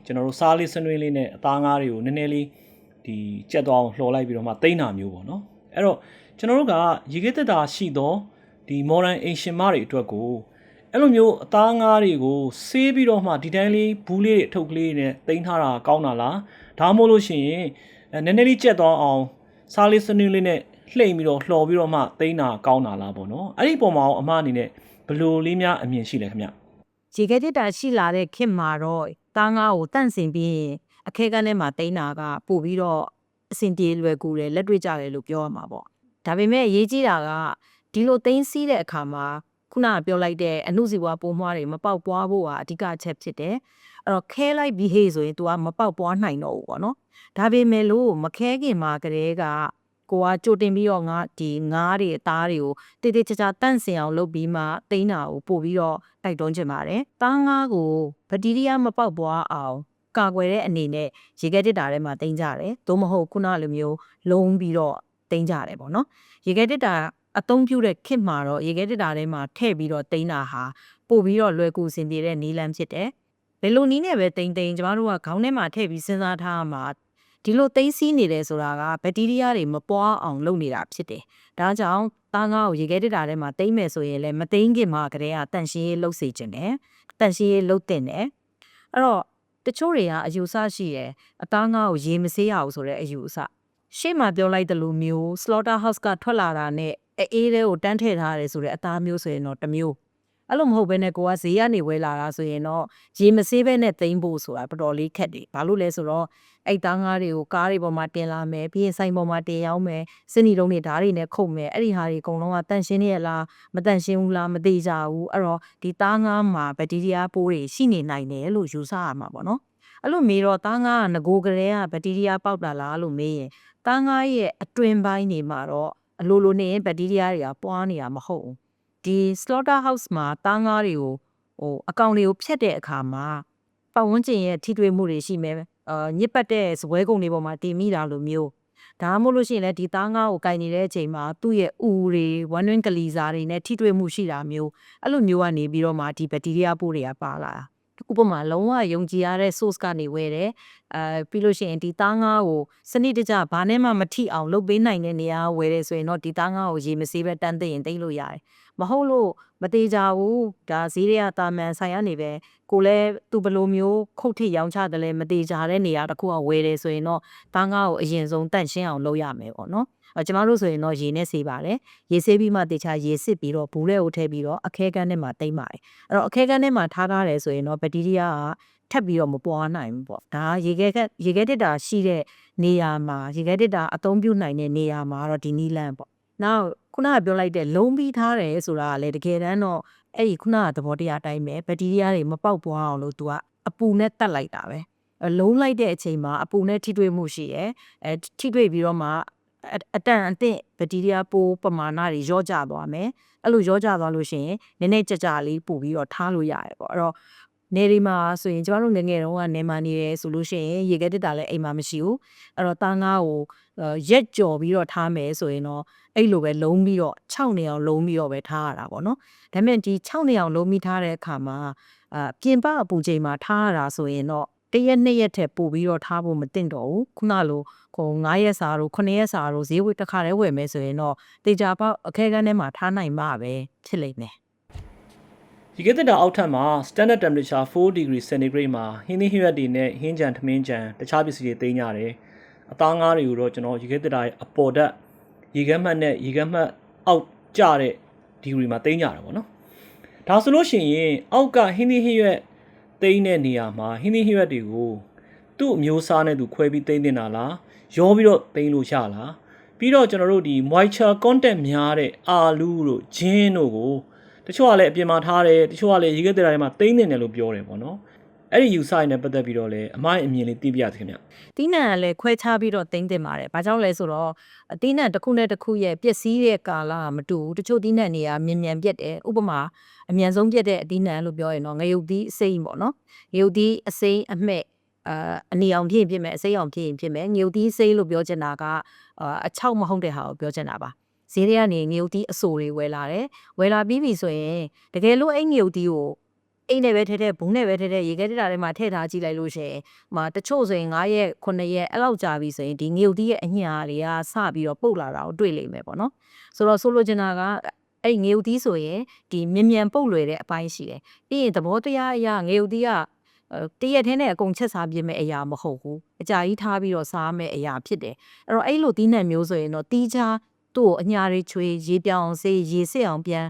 ကျွန်တော်တို့စားလေးစနွေးလေးနဲ့အသားငါးတွေကိုနည်းနည်းလေးဒီကြက်သွားအောင်လှော်လိုက်ပြီးတော့မှတိန်းတာမျိုးပေါ့နော်အဲ့တော့ကျွန်တော်တို့ကရေခဲတစ်တာရှိတော့ဒီ modern Asian မတွေအတွက်ကိုအဲ့လိုမျိုးအသားငါးတွေကိုဆေးပြီးတော့မှဒီတိုင်းလေးဘူးလေးတွေအထုပ်ကလေးနဲ့တိန်းထားတာကောင်းတာလားဒါမှမဟုတ်လို့ရှိရင်နည်းနည်းလေးကြက်သွားအောင်စားလေးစနွေးလေးနဲ့လှိမ့်ပြီးတော့လှော်ပြီးတော့မှတိန်းတာကောင်းတာလားပေါ့နော်အဲ့ဒီပုံမှာအမအနေနဲ့ဘယ်လိုလေးများအမြင်ရှိလဲခင်ဗျရေခဲတစ်တာရှိလာတဲ့ခင်မှာတော့သားငါးကိုတန့်စင်ပြီးအခဲကန်းထဲမှာတိန်းတာကပို့ပြီးတော့အဆင်ပြေလွယ်ကူတယ်လက်တွေ့ကြတယ်လို့ပြောရမှာပေါ့ ဒါပေမဲ့ရေးကြီးတာကဒီလိုသိမ်းစီးတဲ့အခါမှာခုနကပြောလိုက်တဲ့အမှုစီပွားပိုးမွှားတွေမပေါက်ပွားဖို့ကအဓိကအချက်ဖြစ်တယ်အဲ့တော့ခဲလိုက်ပြီးဟေ့ဆိုရင် तू ကမပေါက်ပွားနိုင်တော့ဘူးပေါ့နော်ဒါပေမဲ့လို့မခဲခင်မှာကလေးကကိုကကြိုတင်ပြီးတော့ငါဒီငါးတွေအသားတွေကိုတေးသေးချာချာတန့်စင်အောင်လုပ်ပြီးမှသိမ်းတာကိုပို့ပြီးတော့တိုက်တွန်းချင်ပါတယ်။သားငါးကိုဘက်တီးရီးယားမပေါက်ပွားအောင်ကာကွယ်တဲ့အနေနဲ့ရေခဲတစ်တာထဲမှာသိမ်းကြတယ်။သို့မဟုတ်ခုနလိုမျိုးလုံးပြီးတော့သိမ်းကြတယ်ပေါ့နော်။ရေခဲတစ်တာအသုံးပြုတဲ့ခစ်မှာတော့ရေခဲတစ်တာထဲမှာထည့်ပြီးတော့သိမ်းတာဟာပို့ပြီးတော့လွယ်ကူစင်ပြေတဲ့နီးလန်းဖြစ်တယ်။ဘယ်လိုနည်းနဲ့ပဲသိမ်းကျမတို့ကခေါင်းထဲမှာထည့်ပြီးစဉ်းစားထားမှာဒီလိုသိမ်းစီးနေတယ်ဆိုတာကဘက်တီးရီးယားတွေမပွားအောင်လုပ်နေတာဖြစ်တယ်။ဒါကြောင့်သားငါးကိုရေခဲတစ်တာထဲမှာသိမ်းမယ်ဆိုရင်လည်းမသိမ်းခင်မှာကတည်းကတန့်ရှင်းရေးလုပ်စေချင်တယ်။တန့်ရှင်းရေးလုပ်တင်တယ်။အဲ့တော့တချို့တွေကအယူဆရှိတယ်။အသားငါးကိုရေမဆေးရအောင်ဆိုတဲ့အယူအဆ။ရှေ့မှာပြောလိုက်တဲ့လိုမျိုး slaughter house ကထွက်လာတာနဲ့အေးတွေကိုတန်းထည့်ထားရတယ်ဆိုတဲ့အသားမျိုးဆိုရင်တော့တစ်မျိုးအဲ့လိုမဟုတ်ဘဲနဲ့ကိုကဈေးကနေဝယ်လာတာဆိုရင်တော့ရေမဆေးဘဲနဲ့သိမ်းဖို့ဆိုတာတော်တော်လေးခက်တယ်။ဘာလို့လဲဆိုတော့အဲ့သားငါးတွေကိုကားတွေပေါ်မှာတင်လာမယ်ပြီးရင်ဆိုင်ပေါ်မှာတင်ရောက်မယ်စနီတုံးတွေဓာတ်တွေနဲ့ခုတ်မယ်အဲ့ဒီဟာတွေအကုန်လုံးကတန့်ရှင်းနေရလားမတန့်ရှင်းဘူးလားမသိကြဘူးအဲ့တော့ဒီသားငါးမှာဘက်တီးရီးယားပိုးတွေရှိနေနိုင်တယ်လို့ယူဆရမှာပေါ့နော်အဲ့လိုမေးတော့သားငါးကငကိုကလေးကဘက်တီးရီးယားပေါက်လာလားလို့မေးရင်သားငါးရဲ့အတွင်းပိုင်းနေမှာတော့အလိုလိုနေရင်ဘက်တီးရီးယားတွေကပွားနေတာမဟုတ်ဘူးဒီ slaughter house မှာသားငါးတွေကိုအကောင်တွေကိုဖျက်တဲ့အခါမှာပတ်ဝန်းကျင်ရဲ့ထိတွေ့မှုတွေရှိမယ်ညစ်ပတ်တဲ့ဇပွဲကုံတွေပေါ်မှာတင်မိတာလိုမျိုးဒါမှမဟုတ်လို့ရှိရင်လည်းဒီသားငါးကိုကင်နေတဲ့အချိန်မှာသူ့ရဲ့ဥတွေဝမ်းတွင်းကလီစာတွေနဲ့ထိတွေ့မှုရှိတာမျိုးအဲ့လိုမျိုးကနေပြီးတော့မှဒီဘက်တီးရီးယားပိုးတွေကပါလာတာဥပမာလုံးဝယုံကြည်ရတဲ့ source ကနေဝယ်တယ်ပြီးလို့ရှိရင်ဒီသားငါးကိုစနစ်တကျဘာနဲ့မှမထိအောင်လုပ်ပေးနိုင်တဲ့နေရာဝယ်တယ်ဆိုရင်တော့ဒီသားငါးကိုရေမဆေးပဲတန်းသိရင်သိလို့ရတယ်မဟုတ်လို့မသေးကြဘူးဒါဈေးတွေကတာမန်ဆိုင်ရနေပဲကိုလည်းသူဘလိုမျိုးခုတ်ထိရောင်းချတယ်လဲမသေးကြတဲ့နေရာတစ်ခုကဝယ်တယ်ဆိုရင်တော့သားငါးကိုအရင်ဆုံးတန့်ရှင်းအောင်လုပ်ရမယ်ပေါ့နော်ကျမတို့ဆိုရင်တော့ရေနဲ့ဆေးပါတယ်ရေဆေးပြီးမှတေချာရေစစ်ပြီးတော့ဘူးထဲကိုထည့်ပြီးတော့အခဲကန်းထဲမှာတိမ့်ပါတယ်အဲ့တော့အခဲကန်းထဲမှာထားတယ်ဆိုရင်တော့ဘက်တီးရီးယားကထပ်ပြီးတော့မပွားနိုင်ဘူးပေါ့ဒါရေခဲတစ်တာရှိတဲ့နေရာမှာရေခဲတစ်တာအသုံးပြုနိုင်တဲ့နေရာမှာတော့ဒီနီလန်းပေါ့နောက်ခုနကပြောလိုက်တဲ့လုံးပြီးထားတယ်ဆိုတာကလည်းတကယ်တမ်းတော့အဲ့ဒီခုနကသဘောတရားအတိုင်းပဲဘက်တီးရီးယားတွေမပေါက်ပွားအောင်လို့သူကအပူနဲ့တတ်လိုက်တာပဲလုံးလိုက်တဲ့အချိန်မှာအပူနဲ့ထိတွေ့မှုရှိရယ်ထိတွေ့ပြီးတော့မှအတန်အသင့်ဘက်တီးရီးယားပိုးပမာဏတွေရော့ကျသွားမယ်အဲ့လိုရော့ကျသွားလို့ရှိရင်နည်းနည်းကြလေးပို့ပြီးတော့ထားလို့ရတယ်ပေါ့အဲ့တော့နေဒီမှာဆိုရင်ကျမတို့ငငယ်တုန်းကနေမှာနေရဲဆိုလို့ရှိရင်ရေခဲတစ်တာလည်းအိမ်မှာမရှိဘူးအဲ့တော့သားငါးကိုရက်ကြော်ပြီးတော့ထားမယ်ဆိုရင်တော့အဲ့လိုပဲလုံးပြီးတော့6နေအောင်လုံးပြီးတော့ပဲထားရတာပေါ့နော်ဒါပေမဲ့ဒီ6နေအောင်လုံးပြီးထားတဲ့အခါမှာပြင်ပအပူချိန်မှာထားရတာဆိုရင်တော့1ရက်2ရက်ထက်ပိုပြီးတော့ထားဖို့မသင့်တော့ဘူးခုနလို9ရက်စာတို့9ရက်စာတို့ဈေးဝယ်တစ်ခါတည်းဝယ်မယ်ဆိုရင်တော့တေချာပေါက်အခဲကန်းထဲမှာထားနိုင်မှာပဲဖြစ်လိမ့်မယ်ရေခဲတစ်တာအောက်ထပ်မှာ standard temperature 4 degree centigrade မှာဟင်းသီးဟင်းရွက်တွေနဲ့ဟင်းကြံထမင်းကြံတခြားပစ္စည်းတွေသိမ်းရတယ်အသားငါးတွေကိုတော့ကျွန်တော်ရေခဲတစ်တာရဲ့အပေါ်ဓာတ်ရေခဲမှတ်နဲ့ရေခဲမှတ်အောက်ကျတဲ့ degree မှာသိမ်းကြတာပေါ့နော်ဒါဆိုလို့ရှိရင်အောက်ကဟင်းသီးဟင်းရွက်သိမ်းတဲ့နေရာမှာဟင်းသီးဟင်းရွက်တွေကိုသူ့အမျိုးအစားနဲ့သူခွဲပြီးသိမ်းတင်တာလားရောပြီးတော့သိမ်းလို့ရလားပြီးတော့ကျွန်တော်တို့ဒီ moisture content များတဲ့အာလူးတို့ဂျင်းတို့ကိုတချို့ကလည်းအပြင်မှာထားတယ်တချို့ကလည်းရေခဲတစ်တာထဲမှာသိမ်းနေတယ်လို့ပြောတယ်ပေါ့နော်အဲ့ဒီယူဆိုင်နဲ့ပတ်သက်ပြီးတော့လည်းအမိုင်းအမြင်လေးသိပြရသေးခင်ဗျတီးနှံကလည်းခွဲခြားပြီးတော့သိမ်းတင်ပါတယ်ဘာကြောင့်လဲဆိုတော့တီးနှံတစ်ခုနဲ့တစ်ခုရဲ့ပျက်စီးတဲ့ကာလကမတူဘူးတချို့တီးနှံတွေကမြန်ပြက်တယ်ဥပမာအမြန်ဆုံးပြက်တဲ့အတီးနှံလို့ပြောရင်တော့ငရုတ်သီးအစိမ်းပေါ့နော်ငရုတ်သီးအစိမ်းအမှဲ့အနီအောင်ဖြစ်မယ်အစိမ်းအောင်ဖြစ်မယ်ငရုတ်သီးစိမ်းလို့ပြောချင်တာကအချောက်မဟုတ်တဲ့ဟာကိုပြောချင်တာပါဈေးတွေကနေငရုတ်သီးအဆိုတွေဝယ်လာတယ်ဝယ်လာပြီးပြီဆိုရင်တကယ်လို့အဲ့ငရုတ်သီးကိုအိမ်နဲ့ပဲထဲဘူးနဲ့ပဲထဲရေခဲတစ်တာထဲမှာထည့်ထားကြည့်လိုက်လို့ရှိရင်တချို့ဆိုရင်9ရက်9ရက်အဲ့လောက်ကြာပြီဆိုရင်ဒီငရုတ်သီးရဲ့အညာတွေကစပြီးတော့ပုတ်လာတာကိုတွေ့လိမ့်မယ်ပေါ့နော်ဆိုတော့ဆိုလိုချင်တာကအဲ့ငရုတ်သီးဆိုရင်ဒီမြန်ပုတ်လွယ်တဲ့အပိုင်းရှိတယ်ပြီးရင်သဘောတရားအရငရုတ်သီးကတရက်ထဲနဲ့အကုန်ချက်စားပြမယ့်အရာမဟုတ်ဘူးအကြာကြီးထားပြီးတော့စားမယ့်အရာဖြစ်တယ်အဲ့တော့အဲ့လိုသီးနှံမျိုးဆိုရင်တော့တီးချာသူ့ကိုအညာတွေချွေရေပြောင်းစေးရေစစ်အောင်ပြန်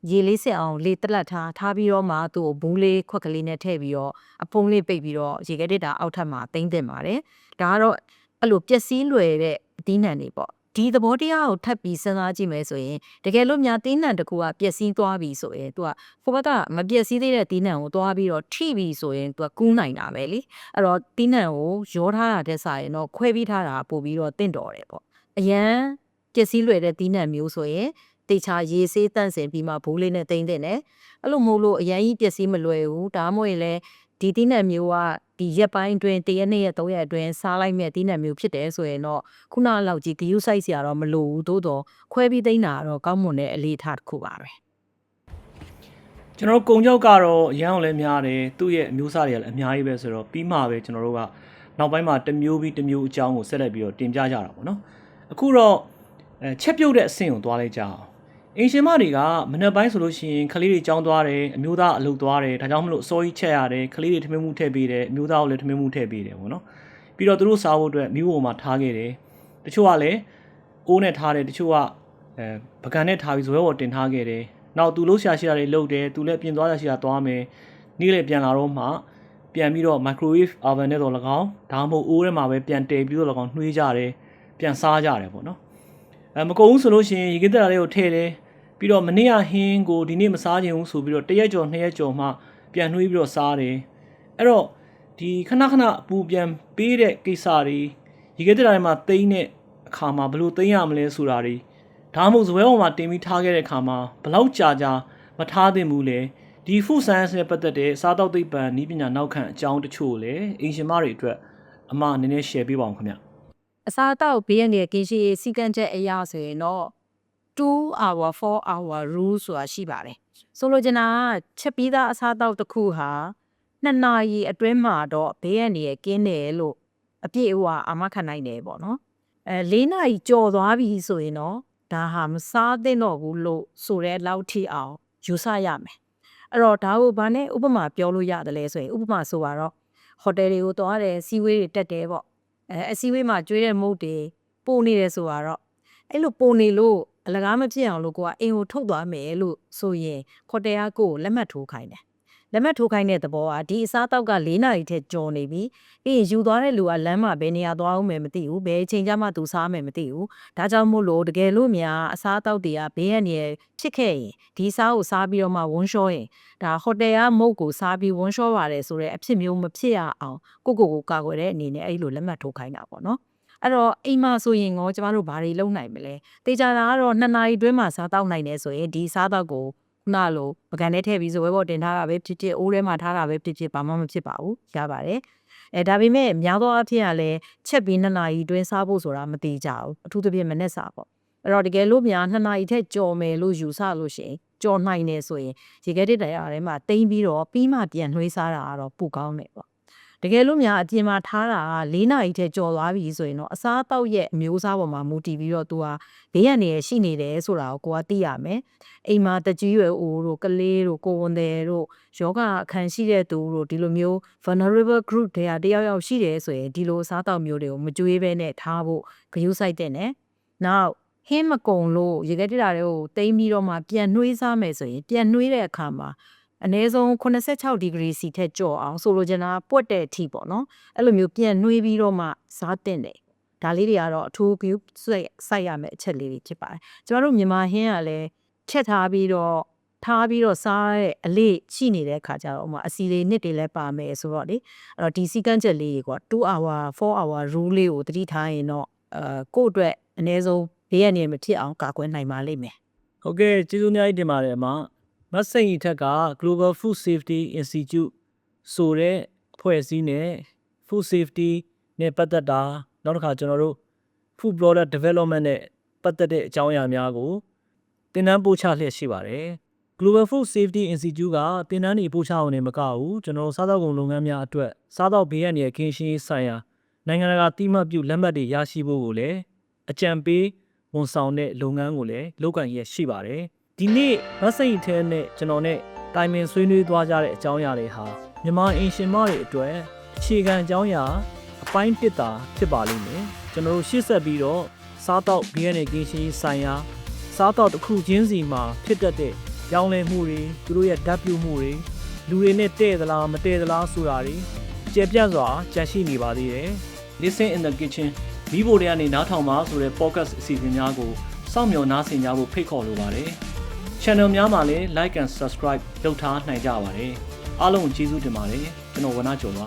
ရေလေးစစ်အောင်လေတလက်ထားပြီးတော့မှသူ့ကိုဘူးလေးခွက်ကလေးနဲ့ထည့်ပြီးတော့အဖုံးလေးပိတ်ပြီးတော့ရေခဲတစ်တာအောက်ထပ်မှာသိမ့်တင်ပါတယ်ဒါကတော့အဲ့လိုပျက်စီးလွယ်တဲ့အသီးနှံတွေပေါ့ ဒီသဘောတရားကိုထပ်ပြီးစဉ်းစားကြည့်မယ်ဆိုရင်တကယ်လို့များတင်းနံတစ်ခုကပျက်စီးသွားပြီဆိုရင်သူကဖိုဘက်ကမပျက်စီးသေးတဲ့တင်းနံကိုသွားပြီးတော့ထိပြီဆိုရင်သူကကူးနိုင်တာပဲလေအဲ့တော့တင်းနံကိုရောထားတာတဲ့စားရင်တော့ခွဲပြီးထားတာပို့ပြီးတော့တင့်တော်တယ်ပေါ့အရန်ပျက်စီးလွယ်တဲ့တင်းနံမျိုးဆိုရင်တေချာရေဆေးတန့်စင်ပြီးမှဘိုးလေးနဲ့တိမ့်တဲ့နဲ့အဲ့လိုမို့လို့အရန်ကြီးပျက်စီးမလွယ်ဘူးဒါမှမဟုတ်လေဒီတင်းနံမျိုးကဒီရက်ပိုင်းအတွင်း1ရက်2ရက်3ရက်အတွင်းစားလိုက်မဲ့တင်းနံမျိုးဖြစ်တယ်ဆိုရင်တော့ခုနလောက်ကြီးဂယုစိုက်စရာတော့မလိုဘူးသို့တော့ခွဲပြီးသိမ်းတာတော့ကောင်းမွန်တဲ့အလေးထားတစ်ခုပါပဲကျွန်တော်ကုံကြောက်ကတော့အရန်အောင်လည်းများတယ်သူ့ရဲ့အမျိုးအစားတွေကလည်းအများကြီးပဲဆိုတော့ပြီးမှပဲကျွန်တော်တို့ကနောက်ပိုင်းမှာတစ်မျိုးပြီးတစ်မျိုးအကြောင်းကိုဆက်လက်ပြီးတော့တင်ပြကြတာပေါ့နော်အခုတော့ချက်ပြုတ်တဲ့အဆင့်ကိုသွားလိုက်ကြအောင်အင်ရှင်မတွေကမနက်ပိုင်းဆိုလို့ရှိရင်ကလေးတွေကြောင်းသွားတယ်အမျိုးသားအလုပ်သွားတယ်ဒါကြောင့်မလို့အစိုးရချက်ရတယ်ကလေးတွေထမင်းမှုထည့်ပေးတယ်အမျိုးသားကိုလည်းထမင်းမှုထည့်ပေးတယ်ပေါ့နော်ပြီးတော့သူတို့စားဖို့အတွက်မိဖို့မှာထားခဲ့တယ်တချို့ကလည်းအိုးနဲ့ထားတယ်တချို့ကပကံနဲ့ထားပြီးဇွဲပေါ်တင်ထားခဲ့တယ်နောက်သူလှုပ်ရှားရှိတာတွေလုပ်တယ်သူလည်းပြင်သွားရရှိတာသွားမယ်နေ့လေပြန်လာတော့မှပြန်ပြီးတော့ microwave oven နဲ့တော့၎င်းဒါမှမဟုတ်အိုးထဲမှာပဲပြန်တည်ပြီးတော့၎င်းနှွေးကြတယ်ပြန်စားကြတယ်ပေါ့နော်မကုန်ဘူးဆိုလို့ရှိရင်ရေခဲတက်တာလေးကိုထည့်တယ်ပြီးတော့မနေ့ကဟင်းကိုဒီနေ့မစားခြင်းဘူးဆိုပြီးတော့1ရက်ကျော်2ရက်ကျော်မှပြန်နှွေးပြီးတော့စားတယ်အဲ့တော့ဒီခဏခဏအပူပြန်ပေးတဲ့ကိစ္စတွေရေခဲတက်တာတွေမှာသိမ့်တဲ့အခါမှာဘယ်လိုသိမ့်ရမလဲဆိုတာတွေဒါမှမဟုတ်ဇွဲပေါ်မှာတင်ပြီးထားခဲ့တဲ့အခါမှာဘယ်လောက်ကြာမထားသင့်ဘူးလေဒီ food science နဲ့ပတ်သက်တဲ့စားတောက်သိပ္ပံနည်းပညာနောက်ခံအကြောင်းတချို့လည်းအင်ရှင်မတွေအတွက်အမနည်းနည်း share ပေးပါအောင်ခင်ဗျအစားအသောက်ဘေးရန်ရဲ့ကင်းရှင်းရေးစီကံချက်အရာဆိုရင်တော့2 hour 4 hour rule ဆိုတာရှိပါတယ်ဆိုလိုချင်တာကချက်ပြီးသားအစားအသောက်တစ်ခုဟာ2နာရီအတွင်းမှာတော့ဘေးရန်ရဲ့ကင်းတယ်လို့အပြည့်အဝအာမခံနိုင်တယ်ပေါ့နော်4နာရီကြော်သွားပြီဆိုရင်တော့ဒါဟာမစားသင့်တော့ဘူးလို့ဆိုတဲ့လောက်ထိအောင်ယူဆရမယ်အဲ့တော့ဒါကိုဘာနဲ့ဥပမာပြောလို့ရတယ်လဲဆိုရင်ဥပမာဆိုတော့ဟိုတယ်တွေကိုသွားတယ်စီဝေးတွေတက်တယ်ပေါ့အစည်းအဝေးမှာကျွေးတဲ့မုတ်တွေပို့နေတယ်ဆိုတော့အဲ့လိုပို့နေလို့အလကားမဖြစ်အောင်လို့ကိုကအိမ်ကိုထုတ်သွားမယ်လို့ဆိုရင်ဟိုတယ်ကကိုလက်မှတ်ထိုးခိုင်းတယ်လက်မှတ်ထိုးခိုင်းတဲ့သဘောကဒီအစားတောက်က4နာရီထက်ကျော်နေပြီပြီးရင်ယူသွားတဲ့လူကလမ်းမှာဘယ်နေရာသွားအောင်မယ်မသိဘူးဘယ်အချိန်ကျမှသူစားမယ်မသိဘူးဒါကြောင့်မို့လို့တကယ်လို့များအစားတောက်တွေကဘေးရန်နေဖြစ်ခဲ့ရင်ဒီစားကိုစားပြီးတော့မှဝန်းလျှောရင်ဒါဟိုတယ်ကမုတ်ကိုစားပြီးဝန်းလျှောပါတယ်ဆိုတဲ့အဖြစ်မျိုးမဖြစ်ရအောင်ကိုကာကွယ်တဲ့အနေနဲ့အဲ့လိုလက်မှတ်ထိုးခိုင်းတာပေါ့နော်အဲ့တော့အိမ်မှာဆိုရင်ကျမတို့ဘာတွေလုပ်နိုင်မလဲတေချာတာကတော့2နာရီတွင်းမှာစားတောက်နိုင်တယ်ဆိုရင်ဒီစားတောက်ကိုခုနလိုပကံနဲ့ထည့်ပြီးဇွဲပေါ်တင်ထားတာပဲဖြစ်ဖြစ်အိုးထဲမှာထားတာပဲဖြစ်ဖြစ်ဘာမှမဖြစ်ပါဘူးရပါတယ်ဒါပေမဲ့များသောအားဖြင့်ကလည်းချက်ပြီး2နာရီတွင်းစားဖို့ဆိုတာမတိကြဘူးအထူးသဖြင့်မနေ့စားပေါ့အဲ့တော့တကယ်လို့များ2နာရီထက်ကြော်မယ်လို့ယူဆလို့ရှိရင်ကြော်နိုင်တယ်ဆိုရင်ရေခဲတစ်တရားထဲမှာတိမ့်ပြီးတော့ပြီးမှပြန်နှွေးစားတာကတော့ပိုကောင်းတယ်ပေါ့တကယ်လို့များအပြင်မှာထားတာက4နာရီထက်ကျော်သွားပြီဆိုရင်တော့အစားအသောက်ရဲ့အမျိုးအစားပေါ်မှာမူတည်ပြီးတော့သူကဘေးရန်နေရှိနေတယ်ဆိုတာကိုသိရမယ်အိမ်မှာတကြီးရွယ်အိုတို့ကလေးတို့ကိုဝန်တယ်တို့ယောဂအခန်းရှိတဲ့သူတို့ဒီလိုမျိုး vulnerable group တွေကတယောက်ရှိတယ်ဆိုရင်ဒီလိုအစားအသောက်မျိုးတွေကိုမကြွေးဘဲနဲ့ထားဖို့ဂရုစိုက်တဲ့နဲ့နောက်ဟင်းမကုံလို့ရေခဲတစ်တာတွေကိုတိမ့်ပြီးတော့မှပြန်နှွေးစားမယ်ဆိုရင်ပြန်နှွေးတဲ့အခါမှာအနည်းဆုံး86ဒီဂရီစီထက်ကျော်အောင်ဆိုလိုချင်တာပွက်တဲ့အထိပေါ့နော်အဲ့လိုမျိုးပြန်နှွေးပြီးတော့မှစားတင်တယ်ဒါလေးတွေကတော့အထူးဂရုစိုက်ရမယ့်အချက်လေးတွေဖြစ်ပါတယ်ကျမတို့မြန်မာဟင်းကလည်းချက်ထားပြီးတော့စားတဲ့အလေးရှိနေတဲ့အခါကျတော့အစီလေးနှစ်တွေလည်းပါမယ်ဆိုတော့လေအဲ့တော့ဒီစီကန်းချက်လေးတွေက2 hour 4 hour rule လေးကိုတတိထားရင်တော့ကိုယ့်အတွက်အနည်းဆုံးဘေးရန်နေမဖြစ်အောင်ကာကွယ်နိုင်ပါလိမ့်မယ်ဟုတ်ကဲ့ကျေးဇူးအများကြီးတင်ပါတယ်အမမတ်စိန်ထက်က Global Food Safety Institute ဆိုတဲ့ဖွဲ့စည်းနဲ့ Food Safety နဲ့ပတ်သက်တာနောက်တစ်ခါကျွန်တော်တို့ Food Product Development နဲ့ပတ်သက်တဲ့အကြောင်းအရာများကိုသင်တန်းပို့ချလျက်ရှိပါတယ် Global Food Safety Institute ကသင်တန်းတွေပို့ချအောင်နေမကဘူးကျွန်တော်စားသောက်ကုန်လုပ်ငန်းများအတွက်စားသောက်ဘေးရန်ရဲ့ကင်းရှင်းရေးဆိုင်ရာနိုင်ငံတကာတိမှတ်ပြုလက်မှတ်တွေရရှိဖို့ကိုလည်းအကြံပေးဝန်ဆောင်တဲ့လုပ်ငန်းကိုလည်းလုပ်ကိုင်ရရှိပါတယ်ဒီနေ့မတ်စိန်ထဲနဲ့ကျွန်တော်နဲ့တိုင်ပင်ဆွေးနွေးသွားကြတဲ့အကြောင်းအရာတွေဟာမြန်မာအင်ရှင်မတွေအတွက်အခြေခံအကြောင်းအရာအပိုင်း1တာဖြစ်ပါလိမ့်မယ်ကျွန်တော်တို့ရှေ့ဆက်ပြီးတော့စားတောက်ဘေးရန်ကင်းရှင်းရေးဆိုင်ရာစားတောက်တစ်ခုချင်းစီမှာဖြစ်တတ်တဲ့ပြောင်းလဲမှုတွေသူတို့ရဲ့ဓာတ်ပြုမှုတွေလူတွေနဲ့တဲ့သလားမတဲ့သလားဆိုတာတွေကျေပြန့်စွာကြန့်ရှိနေပါသေးတယ် Listen in the kitchen မိဖို့တွေကနေနားထောင်ပါဆိုတဲ့ podcast အစီအစဉ်များကိုစောင့်မျှော်နားဆင်ကြဖို့ဖိတ်ခေါ်လိုပါတယ်။ channel များမှာလည်း like and subscribe လုပ်ထားနိုင်ကြပါတယ်။အားလုံးကျေးဇူးတင်ပါတယ်။ကျွန်တော်ဝနကျော်ပါ